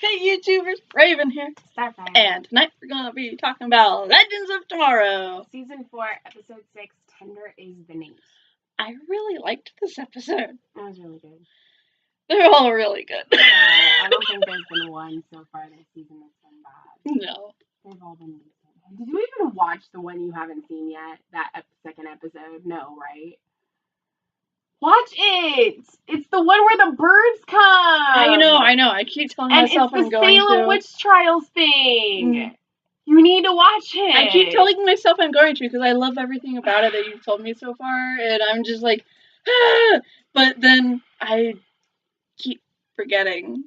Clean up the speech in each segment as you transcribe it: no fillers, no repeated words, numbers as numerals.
Hey YouTubers, Raven here. Starfire. And tonight we're going to be talking about Legends of Tomorrow. Season 4, Episode 6, Tender is the Name. I really liked this episode. That was really good. They're all really good. I don't think there's been one so far this season that's been bad. No. They've all been decent. Did you even watch the one you haven't seen yet? That second episode? No, right? Watch it! It's the one where the birds come! I know. I keep telling myself I'm going to. And it's the Salem Witch Trials thing! You need to watch it! I keep telling myself I'm going to because I love everything about it that you've told me so far, and I'm just like, ah! But then I keep forgetting.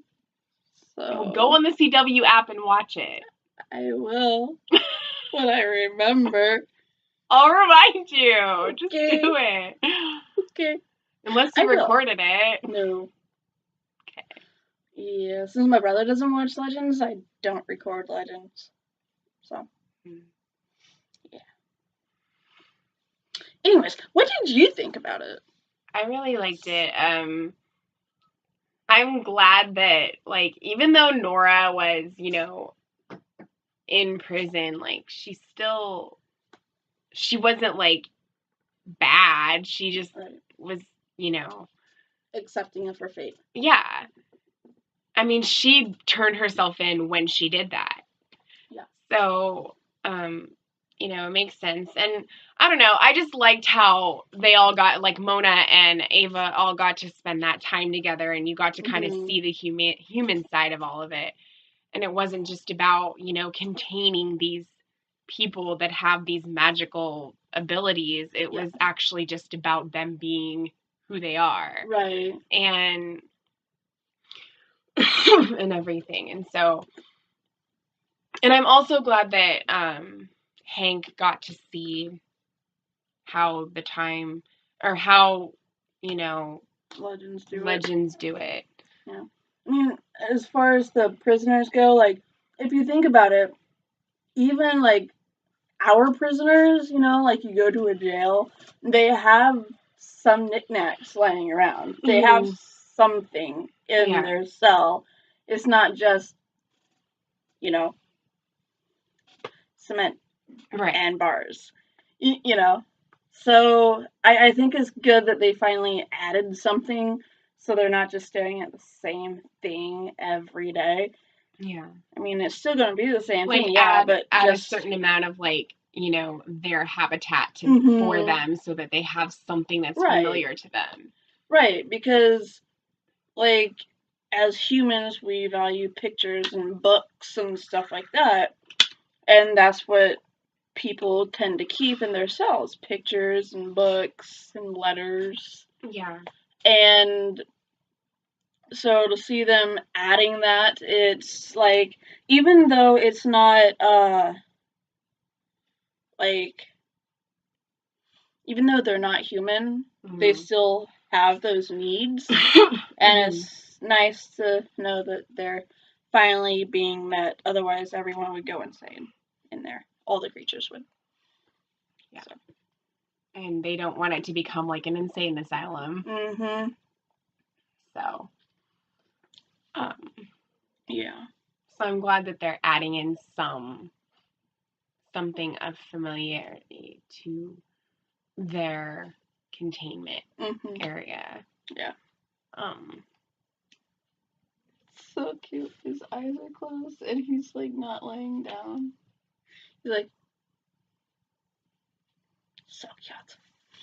So go on the CW app and watch it. I will. When I remember. I'll remind you. Just Okay. do it. Okay. Unless you recorded it. No. Okay. Yeah, since my brother doesn't watch Legends, I don't record Legends. So. Yeah. Anyways, what did you think about it? I really liked it. I'm glad that, like, even though Nora was, in prison, like, she wasn't, like, bad. She just was, accepting of her fate. Yeah. I mean, she turned herself in when she did that. Yeah. So, it makes sense. And I don't know, I just liked how they all got, like, Mona and Ava all got to spend that time together, and you got to kind of see the human side of all of it. And it wasn't just about, containing these people that have these magical abilities. It was actually just about them being who they are. Right. And and everything. And so, and I'm also glad that Hank got to see how the time, or how, Legends do it. Yeah. I mean, as far as the prisoners go, like, if you think about it, even, like, our prisoners, like, you go to a jail, they have some knickknacks laying around. They have something in their cell. It's not just, cement and bars. So I think it's good that they finally added something so they're not just staring at the same thing every day. Yeah. I mean, it's still going to be the same thing, but add a certain amount of, like, their habitat for them so that they have something that's familiar to them. Right, because, like, as humans, we value pictures and books and stuff like that, and that's what people tend to keep in their cells, pictures and books and letters. Yeah. And so to see them adding that, it's like, even though it's not, even though they're not human, they still have those needs. And it's nice to know that they're finally being met. Otherwise, everyone would go insane in there. All the creatures would. Yeah. So. And they don't want it to become like an insane asylum. Mm-hmm. So. Yeah. So I'm glad that they're adding in something of familiarity to their containment area. Yeah. So cute. His eyes are closed and he's, like, not laying down. He's like, so cute.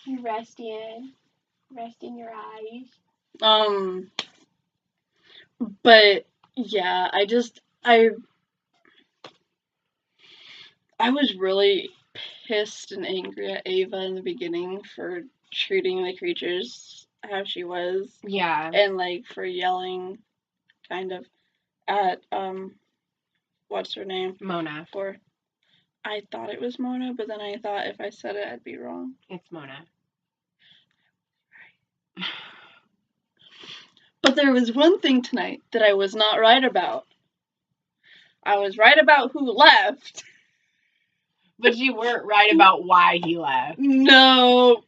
You're resting your eyes. But yeah, I was really pissed and angry at Ava in the beginning for treating the creatures how she was. Yeah. And, like, for yelling kind of at, what's her name? Mona. I thought it was Mona, but then I thought if I said it, I'd be wrong. It's Mona. But there was one thing tonight that I was not right about. I was right about who left. But you weren't right about why he left. No,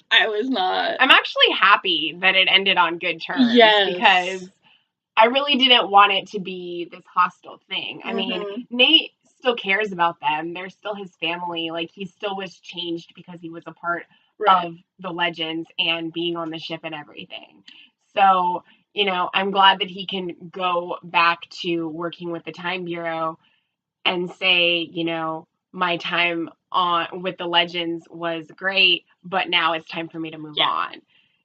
I was not. I'm actually happy that it ended on good terms. Yes. Because I really didn't want it to be this hostile thing. I mean, Nate still cares about them. They're still his family. Like, he still was changed because he was a part of the Legends and being on the ship and everything. So, you know, I'm glad that he can go back to working with the Time Bureau and say, you know, my time on with the Legends was great, but now it's time for me to move on.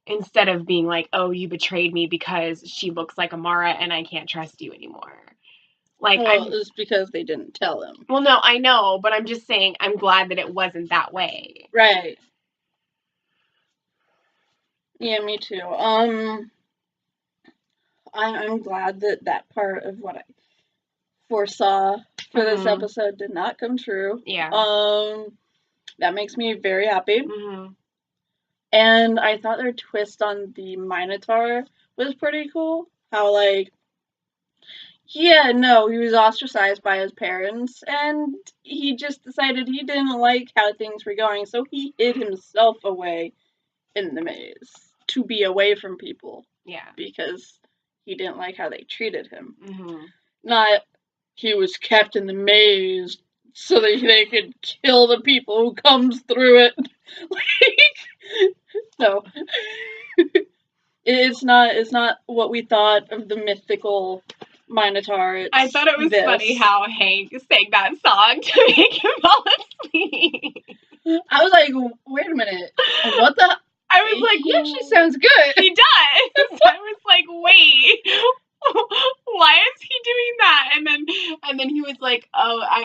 Instead of being like, oh, you betrayed me because she looks like Amara and I can't trust you anymore. Like, it's because they didn't tell him. Well, no, I know, but I'm just saying I'm glad that it wasn't that way. Right. Yeah, me too. I'm glad that part of what I foresaw for this episode did not come true. Yeah. That makes me very happy. And I thought their twist on the Minotaur was pretty cool. How, like, yeah, no, he was ostracized by his parents, and he just decided he didn't like how things were going, so he hid himself away in the maze to be away from people. Yeah. Because he didn't like how they treated him. Not he was kept in the maze so that they could kill the people who comes through it. Like, no. It's not what we thought of the mythical Minotaur. I thought it was funny how Hank sang that song to make him fall asleep. I was like, wait a minute. What the? I was like, he actually sounds good. He does. I was like, wait, why is he doing that? And then he was like,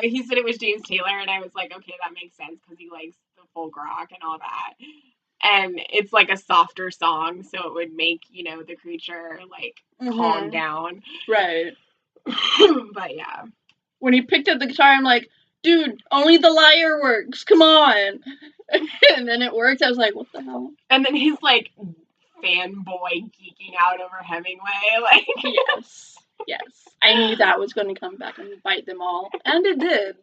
he said it was James Taylor, and I was like, okay, that makes sense because he likes the folk rock and all that. And it's like a softer song, so it would make, you know, the creature like calm down. Right. But yeah. When he picked up the guitar, I'm like, dude, only the lyre works. Come on. And then it worked. I was like, what the hell? And then he's like fanboy geeking out over Hemingway. Like, yes. I knew that was going to come back and bite them all. And it did.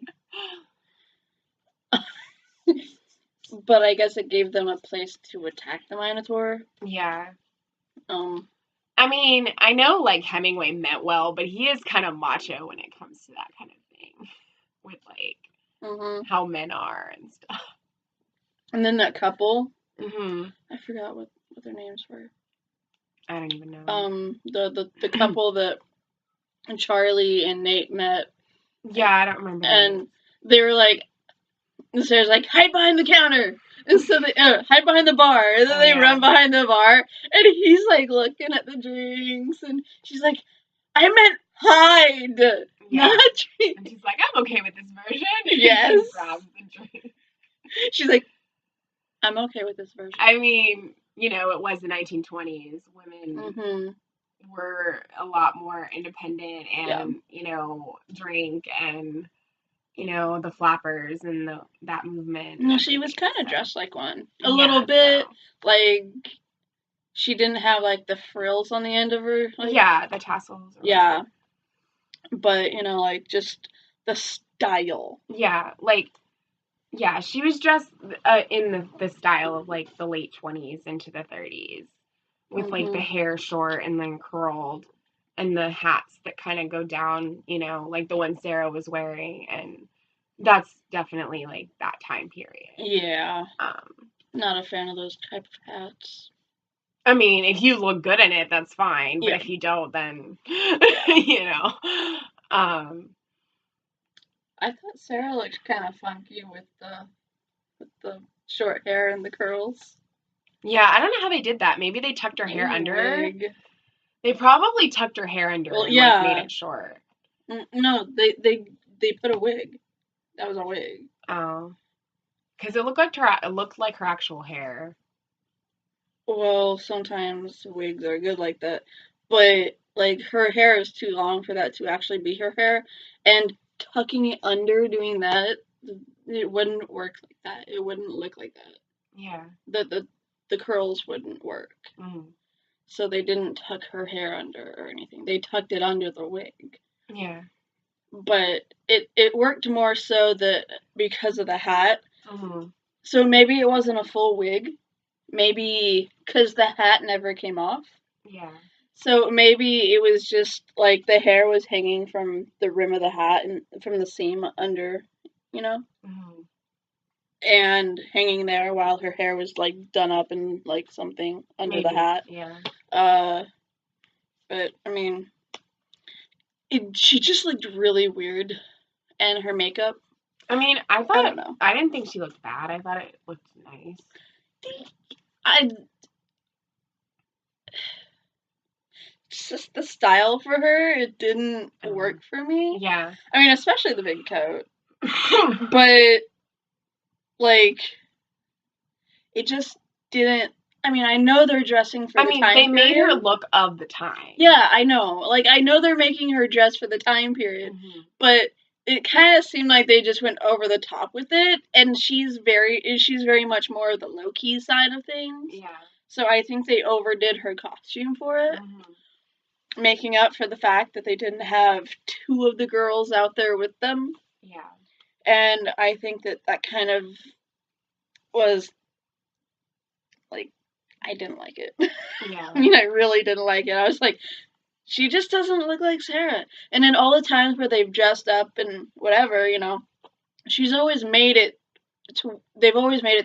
But I guess it gave them a place to attack the Minotaur. Yeah. I mean, I know, like, Hemingway meant well, but he is kind of macho when it comes to that kind of thing. With, like, how men are and stuff. And then that couple. I forgot what their names were. I don't even know. The couple that Charlie and Nate met. Yeah, I don't remember. And they were like, Sarah's like, hide behind the counter. And so they hide behind the bar. And then they run behind the bar. And he's like looking at the drinks. And she's like, I meant hide. Yeah. Not drink. And she's like, I'm okay with this version. Yes. She grabs the drink. She's like, I'm okay with this version. I mean, you know, it was the 1920s. Women were a lot more independent and, you know, drink and, you know, the flappers and that movement. No, she was kind of dressed like one. A little bit. So. Like, she didn't have, like, the frills on the end of her. Like, yeah, the tassels. Yeah. But, you know, like, just the style. Yeah, like, yeah, she was dressed in the style of, like, the late 20s into the 30s. With, like, the hair short and then curled. And the hats that kind of go down, you know, like the one Sarah was wearing. And that's definitely, like, that time period. Yeah. Not a fan of those type of hats. I mean, if you look good in it, that's fine. But if you don't, then, you know. I thought Sarah looked kind of funky with the short hair and the curls. Yeah, I don't know how they did that. Maybe they tucked her hair under. They probably tucked her hair under and like, made it short. No, they put a wig. That was a wig. Oh. Because it looked like her actual hair. Well, sometimes wigs are good like that. But, like, her hair is too long for that to actually be her hair. And tucking it under, doing that, it wouldn't work like that. It wouldn't look like that. Yeah. The curls wouldn't work. So they didn't tuck her hair under or anything. They tucked it under the wig. Yeah. But it worked more so that because of the hat. So maybe it wasn't a full wig. Maybe because the hat never came off. Yeah. So maybe it was just like the hair was hanging from the rim of the hat and from the seam under, you know, and hanging there while her hair was like done up in like something under the hat. Yeah. But I mean, she just looked really weird, and her makeup. I mean, I don't know. I didn't think she looked bad. I thought it looked nice. Just the style for her, it didn't work for me. Yeah. I mean, especially the big coat. But, like, it just didn't. I mean, I know they're dressing for the time period. They made her look of the time. Yeah, I know. Like, I know they're making her dress for the time period. But it kind of seemed like they just went over the top with it. And she's very much more of the low-key side of things. Yeah. So I think they overdid her costume for it. Making up for the fact that they didn't have two of the girls out there with them. Yeah. And I think that kind of was, like, I didn't like it. Yeah. I mean, I really didn't like it. I was like, she just doesn't look like Sarah. And in all the times where they've dressed up and whatever, you know, they've always made it to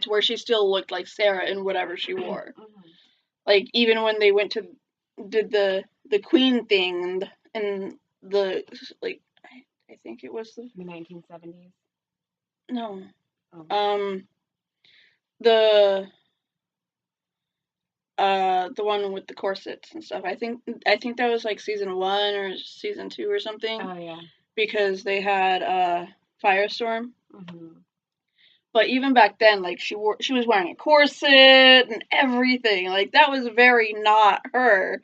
where she still looked like Sarah in whatever she wore. Like, even when they did the Queen thing and the, like, I think it was the 1970s. No. Oh. The one with the corsets and stuff. I think that was like season 1 or season 2 or something. Oh yeah. Because they had Firestorm. But even back then, like, she was wearing a corset and everything. Like, that was very not her.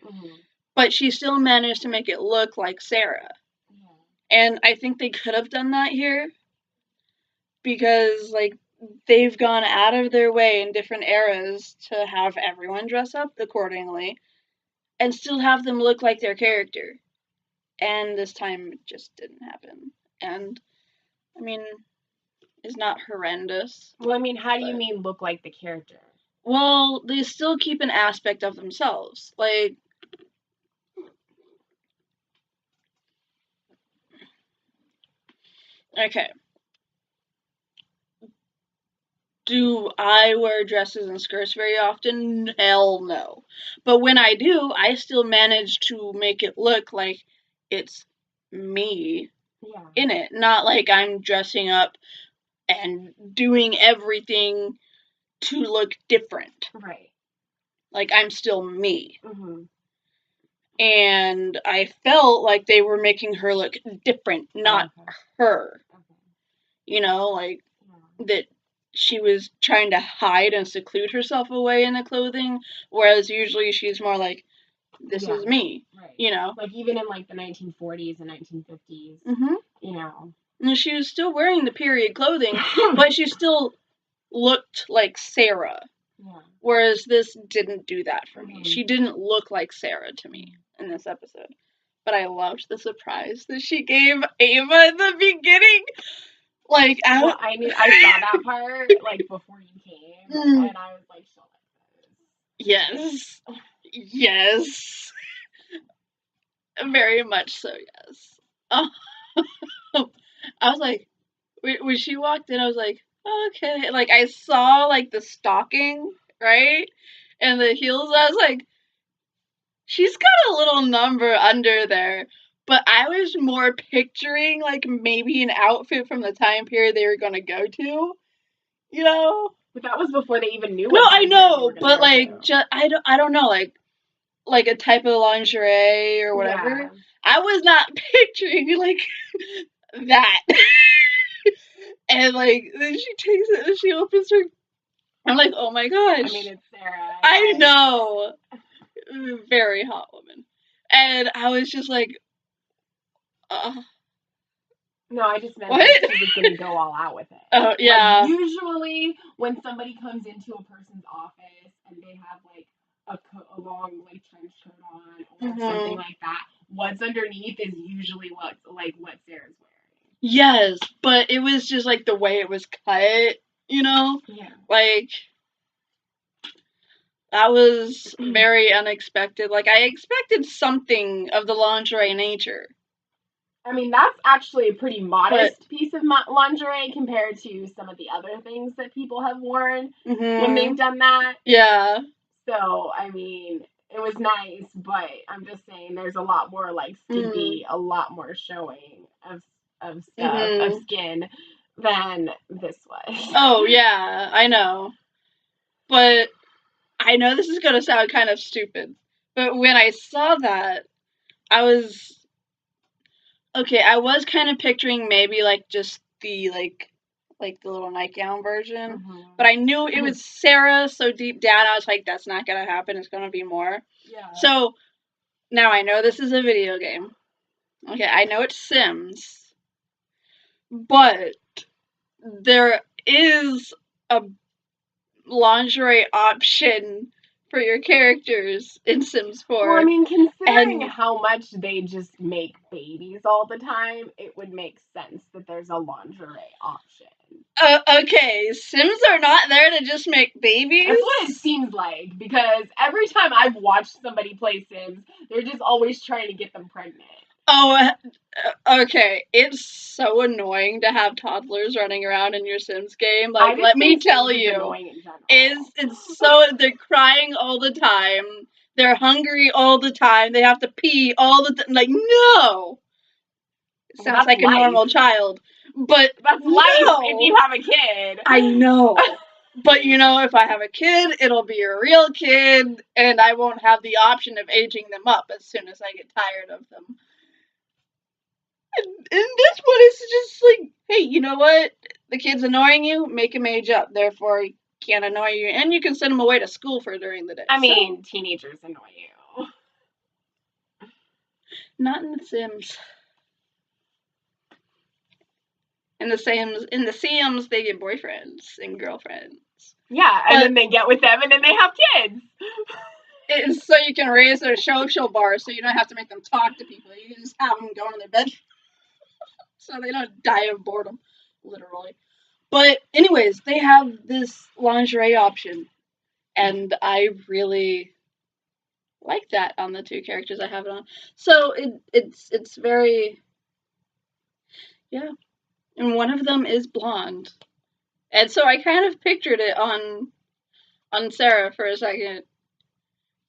But she still managed to make it look like Sarah. Yeah. And I think they could have done that here. Because, like, they've gone out of their way in different eras to have everyone dress up accordingly. And still have them look like their character. And this time it just didn't happen. And, I mean, it's not horrendous. Well, I mean, how do you mean look like the character? Well, they still keep an aspect of themselves. Like, okay. Do I wear dresses and skirts very often? Hell no. But when I do, I still manage to make it look like it's me in it. Not like I'm dressing up and doing everything to look different. Right. Like, I'm still me. And I felt like they were making her look different, not her. You know, like, that she was trying to hide and seclude herself away in the clothing, whereas usually she's more like, this is me. Right. You know? Like, even in, like, the 1940s and 1950s, you know. And she was still wearing the period clothing, but she still looked like Sarah. Yeah. Whereas this didn't do that for me. She didn't look like Sarah to me in this episode. But I loved the surprise that she gave Ava in the beginning. Like, I saw that part, like, before you came, and I was like, she'll like this. Yes. Very much so, yes. I was like, when she walked in, I was like, okay. Like, I saw, like, the stocking, right? And the heels, I was like, she's got a little number under there. But I was more picturing, like, maybe an outfit from the time period they were going to go to. You know? But that was before they even knew. No, I know, but, like, I don't know, like a type of lingerie or whatever. Yeah. I was not picturing, like, that. And, like, then she takes it and she opens her. I'm like, oh my gosh. I mean, it's Sarah. I know. Very hot woman. And I was just like, No, I just meant that she was going to go all out with it. Oh, yeah. Like, usually, when somebody comes into a person's office and they have, like, a long, like, trench coat on or something like that, what's underneath is usually what Sarah's wearing. Yes, but it was just, like, the way it was cut, you know? Yeah. Like, That was very unexpected. Like, I expected something of the lingerie nature. I mean, that's actually a pretty modest piece of lingerie compared to some of the other things that people have worn when they've done that. Yeah. So, I mean, it was nice, but I'm just saying there's a lot more, like, skimpy, a lot more showing of stuff, of skin than this was. Oh, yeah, I know. But I know this is going to sound kind of stupid, but when I saw that, I was kind of picturing maybe like just the like the little nightgown version, but I knew it was Sarah, so deep down I was like, that's not gonna happen. It's gonna be more. Yeah. So now I know this is a video game. Okay, I know it's Sims, but there is a lingerie option for your characters in Sims 4. Well, I mean, considering how much they just make babies all the time, it would make sense that there's a lingerie option. Okay, Sims are not there to just make babies? That's what it seems like, because every time I've watched somebody play Sims, they're just always trying to get them pregnant. Oh, okay. It's so annoying to have toddlers running around in your Sims game. Like, let me tell you, it's so they're crying all the time. They're hungry all the time. They have to pee all the time. Like, no. It sounds like a normal child, but that's life if you have a kid. I know. But, you know, if I have a kid, it'll be a real kid, and I won't have the option of aging them up as soon as I get tired of them. And this one is just like, hey, you know what? The kid's annoying you, make him age up. Therefore, he can't annoy you, and you can send him away to school for during the day. I mean, teenagers annoy you. Not in The Sims. In the Sims, they get boyfriends and girlfriends. Yeah, and then they get with them, and then they have kids. It's so you can raise their social bar, so you don't have to make them talk to people. You can just have them go in their bedroom, so they don't die of boredom, literally. But anyways, they have this lingerie option, and I really like that on the two characters I have it on. So it's very, yeah. And one of them is blonde. And so I kind of pictured it on Sarah for a second.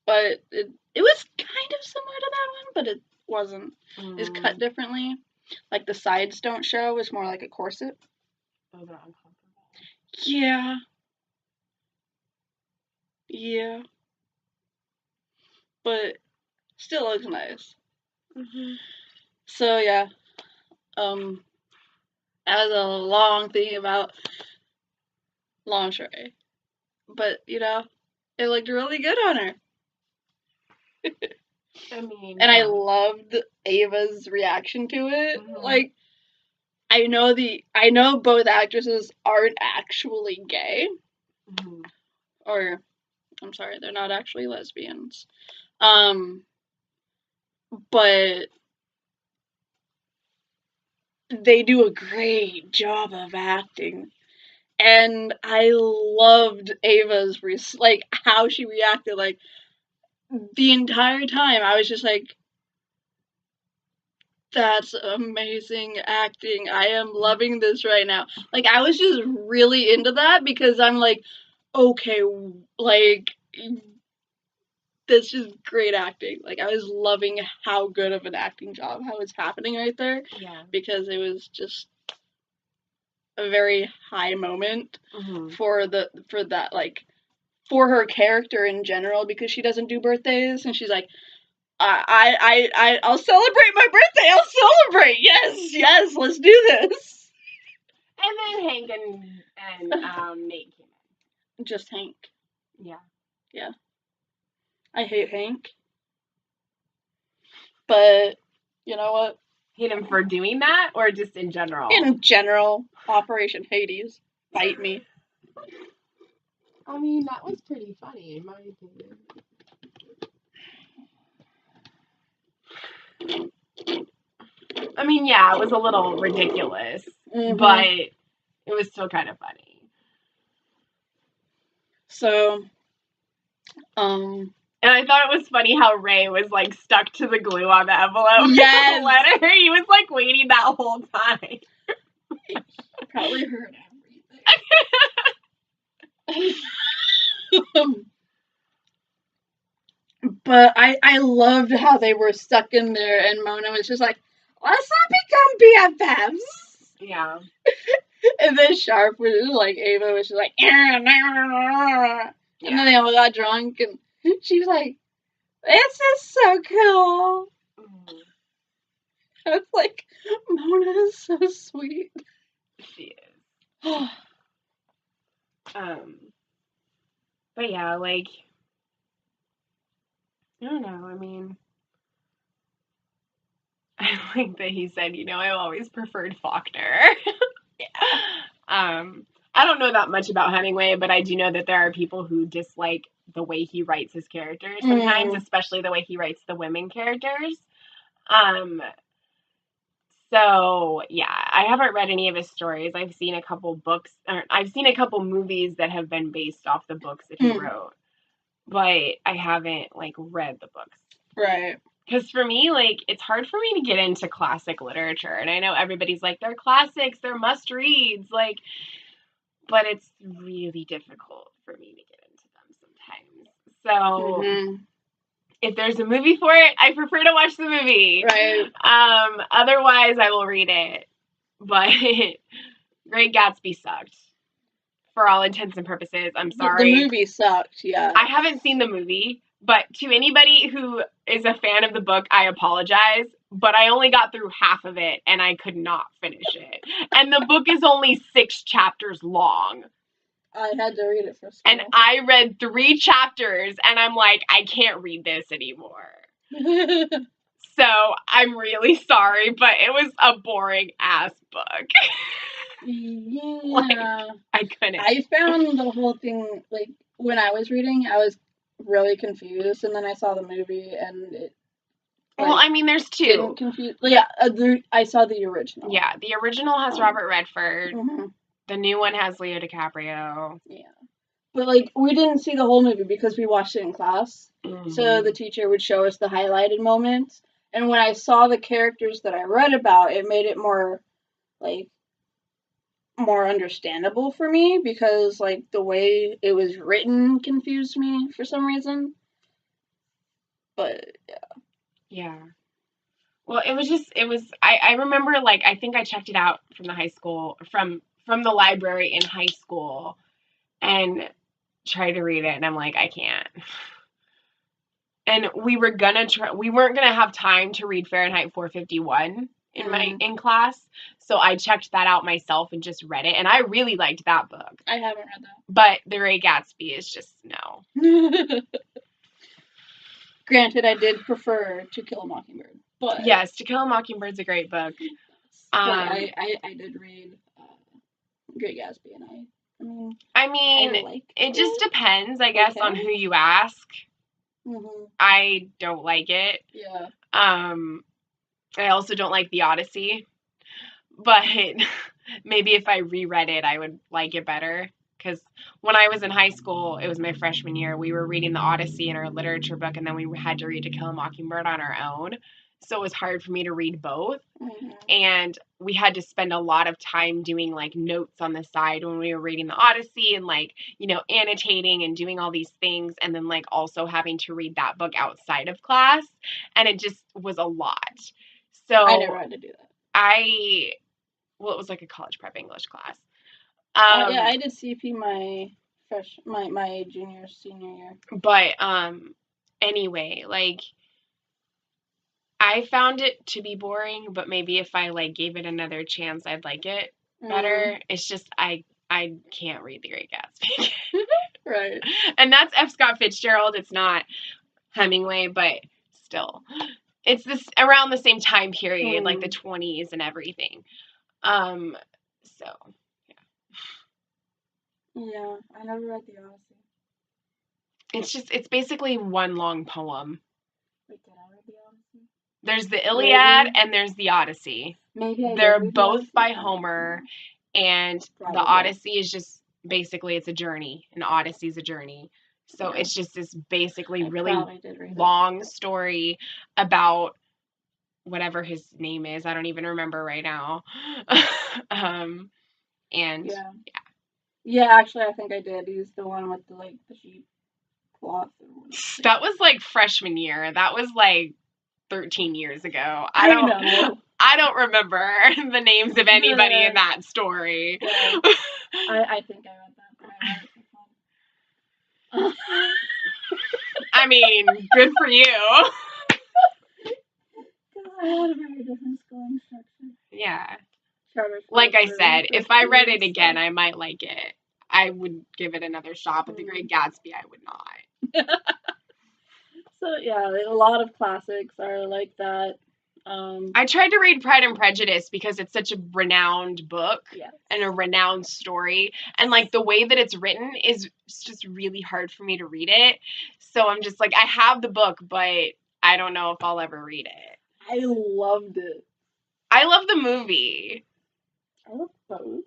But it was kind of similar to that one, but it wasn't. It's cut differently. Like the sides don't show, it's more like a corset. Those are uncomfortable. Yeah. Yeah. But still looks nice. So yeah. That was a long thing about lingerie. But, you know, it looked really good on her. I mean, and I loved Ava's reaction to it. Like, I know both actresses aren't actually gay. Or, I'm sorry, they're not actually lesbians. But they do a great job of acting. And I loved Ava's, like, how she reacted. Like, the entire time, I was just like, that's amazing acting. I am loving this right now. Like, I was just really into that because I'm like, okay, like, this is great acting. Like, I was loving how good of an acting job how was happening right there. Yeah. Because it was just a very high moment for that, like, for her character in general, because she doesn't do birthdays, and she's like, I'll celebrate my birthday. I'll celebrate. Yes, let's do this. And then Hank and Nate came in. Just Hank. Yeah. I hate Hank. But you know what? Hate him for doing that, or just in general? In general, Operation Hades. Bite me. I mean, that was pretty funny in my opinion. I mean, yeah, it was a little ridiculous, but it was still kind of funny. So, Um, And I thought it was funny how Ray was like stuck to the glue on the envelope. Yes. The letter. He was like waiting that whole time. Probably heard everything. But I loved how they were stuck in there, and Mona was just like, let's not become BFFs. Yeah. And then Sharp was like, Ava was just like, and then they all got drunk, and she was like, this is so cool. I was like, Mona is so sweet. She is. But yeah, like, I don't know. I mean, I like that he said, I've always preferred Faulkner. I don't know that much about Hemingway, but I do know that there are people who dislike the way he writes his characters sometimes, especially the way he writes the women characters. So yeah, I haven't read any of his stories. I've seen a couple books, or I've seen a couple movies that have been based off the books that he wrote, but I haven't like read the books. Right. Because for me, like, it's hard for me to get into classic literature, and I know everybody's like, they're classics, they're must-reads, like, but it's really difficult for me to get into them sometimes. So, if there's a movie for it, I prefer to watch the movie. Right. Otherwise, I will read it. But Great Gatsby sucked. For all intents and purposes, I'm sorry. The movie sucked, yeah. I haven't seen the movie. But to anybody who is a fan of the book, I apologize. But I only got through half of it, and I could not finish it. And the book is only 6 chapters long. I had to read it for school. And I read 3 chapters, and I'm like, I can't read this anymore. So I'm really sorry, but it was a boring-ass book. Yeah. Like, I couldn't. I found the whole thing, like, when I was reading, I was really confused, and then I saw the movie, and it, well, I mean, there's 2. Didn't confuse. Yeah, I saw the original. Yeah, the original has Robert Redford. The new one has Leo DiCaprio. Yeah. But, like, we didn't see the whole movie because we watched it in class. So the teacher would show us the highlighted moments. And when I saw the characters that I read about, it made it more, like, more understandable for me because, like, the way it was written confused me for some reason. But, yeah. Yeah. Well, I remember, like, I think I checked it out from the high school, from the library in high school, and tried to read it, and I'm like, I can't. And we weren't gonna have time to read Fahrenheit 451 in class, so I checked that out myself and just read it, and I really liked that book. I haven't read that. But The Great Gatsby is just no. Granted, I did prefer To Kill a Mockingbird, but yes, To Kill a Mockingbird's a great book. I did read Great Gatsby, and I mean, it just depends, I guess, on who you ask. I don't like it. Yeah. I also don't like The Odyssey, but maybe if I reread it, I would like it better. Because when I was in high school, it was my freshman year, we were reading The Odyssey in our literature book, and then we had to read To Kill a Mockingbird on our own. So it was hard for me to read both. And we had to spend a lot of time doing, like, notes on the side when we were reading The Odyssey and, like, annotating and doing all these things. And then, like, also having to read that book outside of class. And it just was a lot. So I never had to do that. it was like a college prep English class. Yeah, I did CP my junior, senior year. But anyway, like, I found it to be boring, but maybe if I, like, gave it another chance, I'd like it better. It's just I can't read The Great Gatsby. Right. And that's F. Scott Fitzgerald. It's not Hemingway, but still. It's around the same time period, like the 20s and everything. So, yeah. Yeah, I never read The Odyssey. It's basically one long poem. Wait, did I read The Odyssey? There's the Iliad and there's the Odyssey. Maybe they're both by Homer, and the Odyssey is just basically it's a journey. An Odyssey is a journey. So Yeah. it's just this basically I really probably did read it. long story about whatever his name is. I don't even remember right now. And Yeah. Yeah, actually, I think I did. He's the one with the sheep cloth or whatever. that was like freshman year. That was like 13 years ago. I know. I don't remember the names of anybody in that story. Yeah. I think I read that, but I read it for fun. I mean, good for you. I had a very different schooling structure. Yeah. Charter school Like I for said, if I read it Christians, again, so. I might like it. I would give it another shot, but The Great Gatsby, I would not. So yeah, a lot of classics are like that. I tried to read Pride and Prejudice because it's such a renowned book Yes. and a renowned story. And like the way that it's written is just really hard for me to read it. So I'm just like, I have the book, but I don't know if I'll ever read it. I loved it. I love the movie. I love both.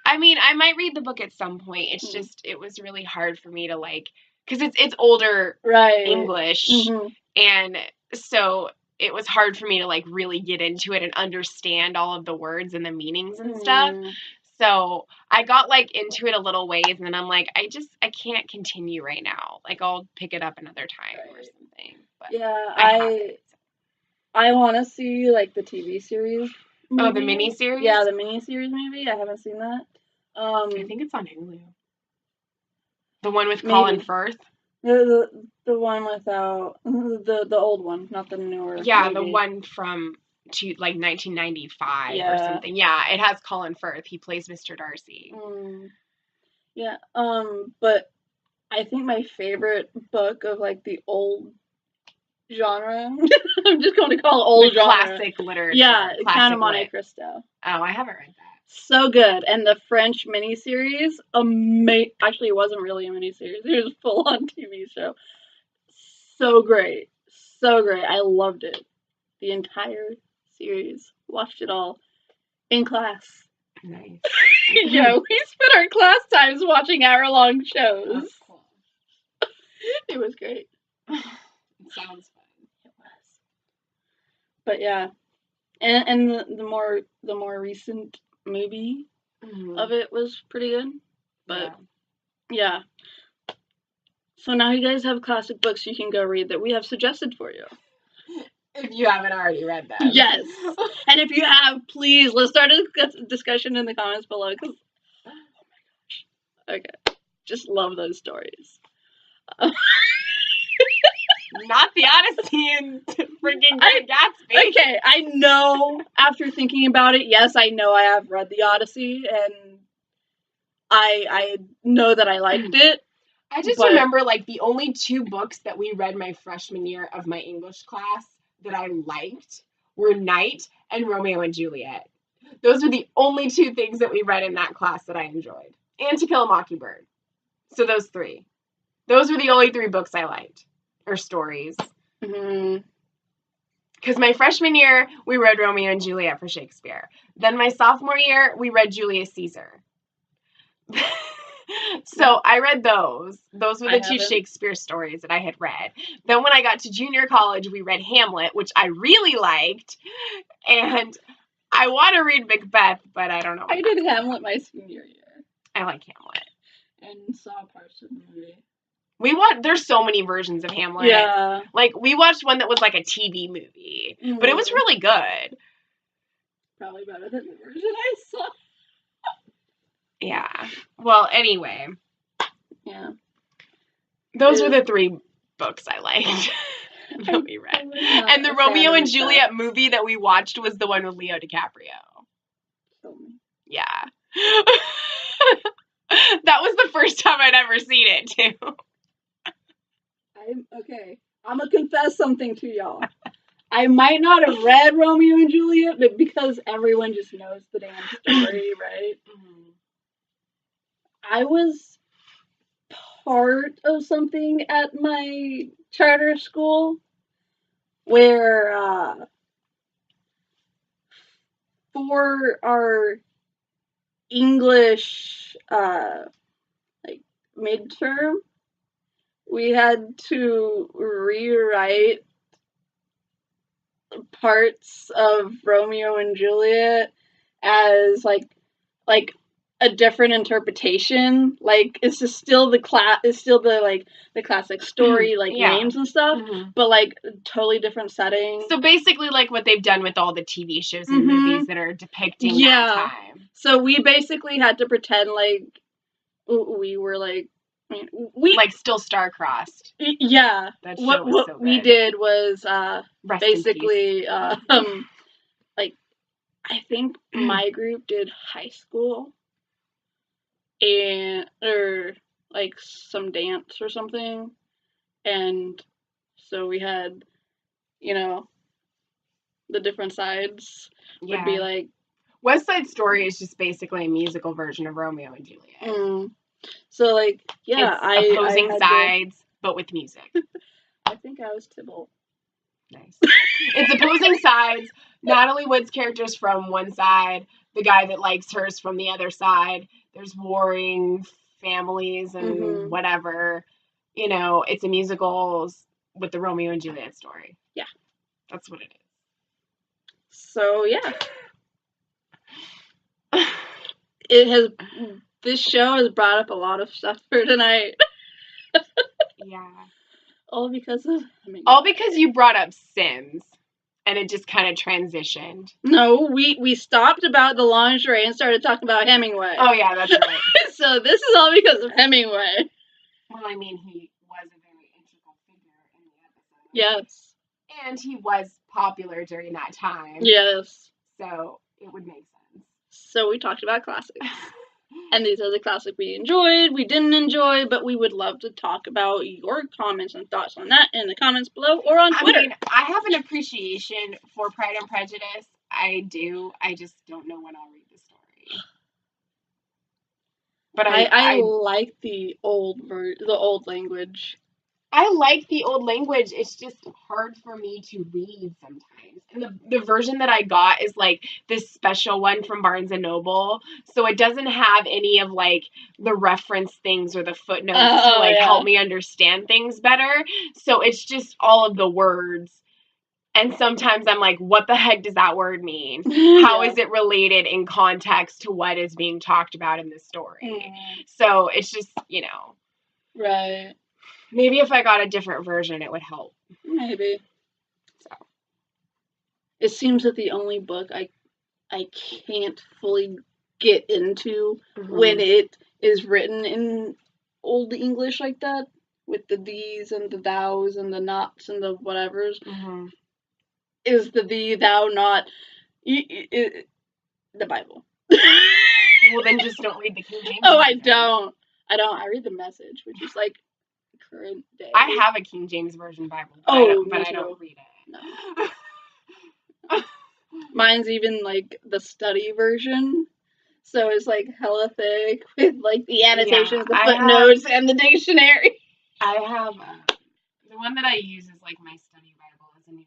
I mean, I might read the book at some point. It's just, it was really hard for me to like, because it's older English. Mm-hmm. And so it was hard for me to like really get into it and understand all of the words and the meanings and stuff. So I got like into it a little ways, and then I'm like, I can't continue right now. Like I'll pick it up another time or something. But yeah, I want to see like the TV series. Movie. Oh, the miniseries? Yeah, the miniseries movie. I haven't seen that. I think it's on Hulu. The one with Colin Firth. The one without the old one, not the newer. Yeah, movie. The one from like 1995 or something. Yeah, it has Colin Firth. He plays Mr. Darcy. Yeah. But I think my favorite book of like the old genre. I'm just going to call it old genre. Classic literature. Yeah, Count of Monte Cristo. Oh, I haven't read that. So good. And the French miniseries, actually it wasn't really a miniseries. It was a full-on TV show. So great. So great. I loved it. The entire series. Watched it all in class. Nice. Yeah, we spent our class times watching hour-long shows. That's cool. It was great. It sounds fun. It was. But yeah. And the more recent movie of it was pretty good. But yeah. So now you guys have classic books you can go read that we have suggested for you. If you haven't already read them. Yes. And if you have, please, let's start a discussion in the comments below. Oh my gosh. Okay. Just love those stories. Not the Odyssey and freaking Great Gatsby. Okay, I know after thinking about it, yes, I know I have read the Odyssey, and I know that I liked it. I just remember, like, the only two books that we read my freshman year of my English class that I liked were Night and Romeo and Juliet. Those were the only two things that we read in that class that I enjoyed. And To Kill a Mockingbird. So those three. Those were the only three books I liked. Or stories. Because my freshman year, we read Romeo and Juliet for Shakespeare. Then my sophomore year, we read Julius Caesar. So I read those. Those were the two Shakespeare stories that I had read. Then when I got to junior college, we read Hamlet, which I really liked. And I want to read Macbeth, but I don't know. I did Hamlet my senior year. I like Hamlet. And saw parts of the movie. There's so many versions of Hamlet. Yeah. Like, we watched one that was like a TV movie. But it was really good. Probably better than the version I saw. Yeah. Well, anyway. Yeah. Those were the three books I liked that we read. And the Romeo and Juliet movie that we watched was the one with Leo DiCaprio. Yeah. That was the first time I'd ever seen it, too. I'm gonna confess something to y'all. I might not have read Romeo and Juliet, but because everyone just knows the damn story, right? I was part of something at my charter school where for our English like midterm, we had to rewrite parts of Romeo and Juliet as like a different interpretation. Like it's just still the the classic story, like Yeah. names and stuff, but like totally different setting. So basically, like what they've done with all the TV shows and movies that are depicting that time. So we basically had to pretend like we were like. We like still star-crossed. Yeah. That show was so good. We did was Rest basically like I think my group did high school or like some dance or something, and so we had the different sides would be like West Side Story is just basically a musical version of Romeo and Juliet. So like it's opposing sides, but with music. I think I was Tybalt. Nice. It's opposing sides. Natalie Wood's character's from one side. The guy that likes her's from the other side. There's warring families and whatever. It's a musical with the Romeo and Juliet story. Yeah. That's what it is. So yeah. This show has brought up a lot of stuff for tonight. Yeah. All because of All because you brought up Sims. And it just kind of transitioned. No, we stopped about the lingerie and started talking about Hemingway. Oh yeah, that's right. So this is all because of Hemingway. Well, I mean, he was a very integral figure in the episode. Yes. And he was popular during that time. Yes. So it would make sense. So we talked about classics. And these are the classics we enjoyed, we didn't enjoy, but we would love to talk about your comments and thoughts on that in the comments below or on Twitter. I mean, I have an appreciation for Pride and Prejudice. I do. I just don't know when I'll read the story. But I like the old language. I like the old language. It's just hard for me to read sometimes. And the version that I got is like this special one from Barnes and Noble. So it doesn't have any of like the reference things or the footnotes to help me understand things better. So it's just all of the words. And sometimes I'm like, what the heck does that word mean? How is it related in context to what is being talked about in the story? So it's just, Right. Maybe if I got a different version, it would help. Maybe. So. It seems that the only book I can't fully get into when it is written in Old English like that, with the these and the thous and the nots and the whatevers, is the thee, thou, not, the Bible. Well, then just don't read the King James. Oh, I don't. I read the Message, which is like current day. I have a King James Version Bible, but I don't read it. No. Mine's even like the study version, so it's like hella thick with like the annotations, the footnotes, and the dictionary. I have the one that I use is like my study Bible is a New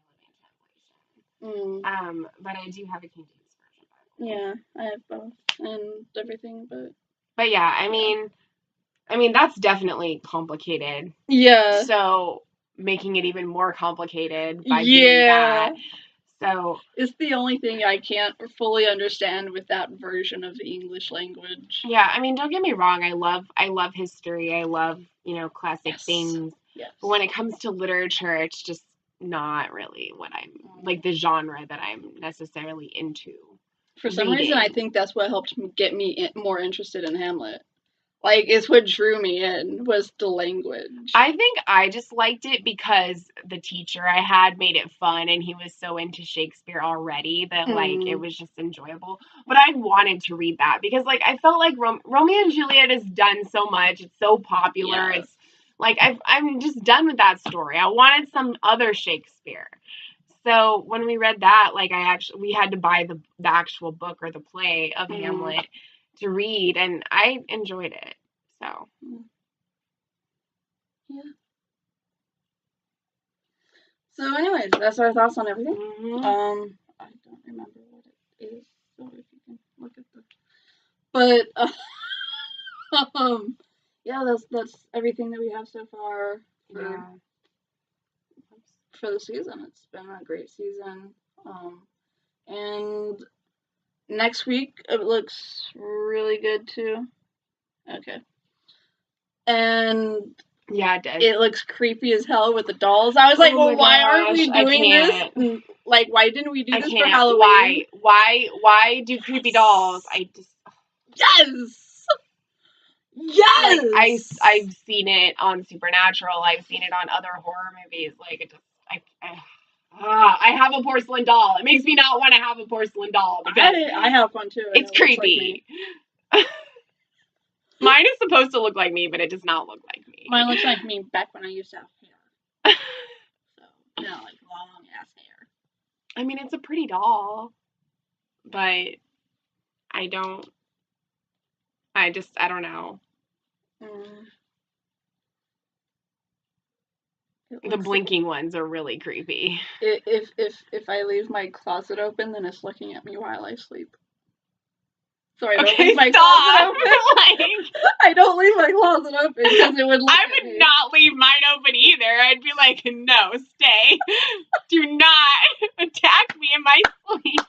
Living Translation. But I do have a King James Version Bible. Yeah, I have both and everything, but yeah, I mean that's definitely complicated. Yeah. So making it even more complicated by doing that. So it's the only thing I can't fully understand with that version of the English language. Yeah, I mean, don't get me wrong. I love history. I love, classic things. Yes. But when it comes to literature, it's just not really what I'm like the genre that I'm necessarily into. For some reason, I think that's what helped get me more interested in Hamlet. Like, it's what drew me in, was the language. I think I just liked it because the teacher I had made it fun, and he was so into Shakespeare already that, like, it was just enjoyable. But I wanted to read that because, like, I felt like Romeo and Juliet has done so much. It's so popular. Yes. It's, like, I'm just done with that story. I wanted some other Shakespeare. So when we read that, like, we had to buy the actual book or the play of Hamlet to read, and I enjoyed it. So yeah. So anyways, that's our thoughts on everything. I don't remember what it is, so if you can look at the. But yeah, that's everything that we have so far Yeah. for the season. It's been a great season. And next week it looks really good too. Okay. And Yeah, it does. it looks creepy as hell with the dolls. I was like, Oh my well, why aren't we gosh, I doing this? can't. Like, why didn't we do I this for can't. Halloween? Why do creepy dolls? I just Yes! Yes! like I've seen it on Supernatural. I've seen it on other horror movies. Like it just I have a porcelain doll. It makes me not want to have a porcelain doll because I have one too. it's creepy. Mine is supposed to look like me, but it does not look like me. Mine looks like me back when I used to have hair. So, like long ass hair. I mean, it's a pretty doll, but I don't know. The blinking ones are really creepy. If I leave my closet open, then it's looking at me while I sleep. So I don't Okay, leave my closet open. I don't leave my closet open because it would look I would not leave mine open either. I'd be like, no, stay. Do not attack me in my sleep.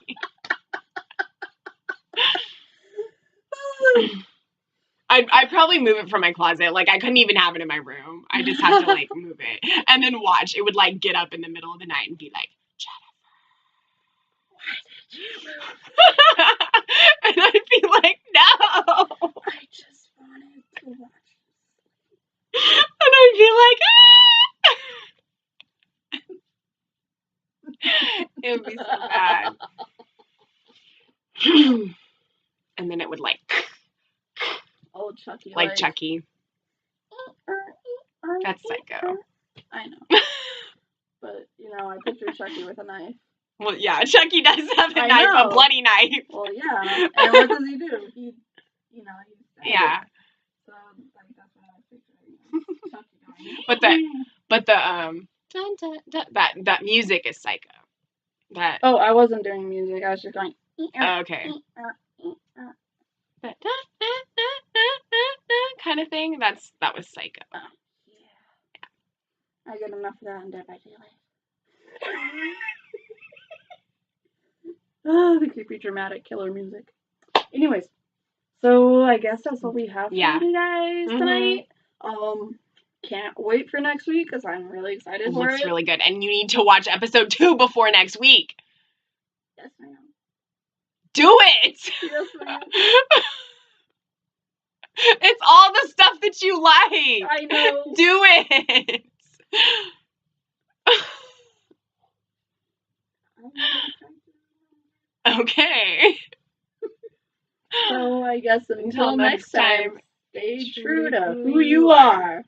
I'd probably move it from my closet. Like, I couldn't even have it in my room. I just have to, like, move it. And then watch. It would, like, get up in the middle of the night and be like, Jennifer, why did you move? And I'd be like, no. I just wanted to watch. And I'd be like, it would be so bad. And then it would, like... Oh, Chucky. Like Chucky. That's psycho. I know. But, I picture Chucky with a knife. Well, yeah, Chucky does have a knife, a bloody knife. Well, yeah. And what does he do? He's yeah. So, that's what I picture. Chucky that music is psycho. Oh, I wasn't doing music. I was just going. Okay. That kind of thing. That was psycho. Oh, yeah. I get enough of that in Dead by Daylight. The creepy dramatic killer music. Anyways, so I guess that's what we have for you guys tonight. Can't wait for next week because I'm really excited for it. It looks really good, and you need to watch episode 2 before next week. Yes, ma'am. Do it. Yes, ma'am. It's all the stuff that you like. I know. Do it. Okay. So I guess until next time, stay true to who you are.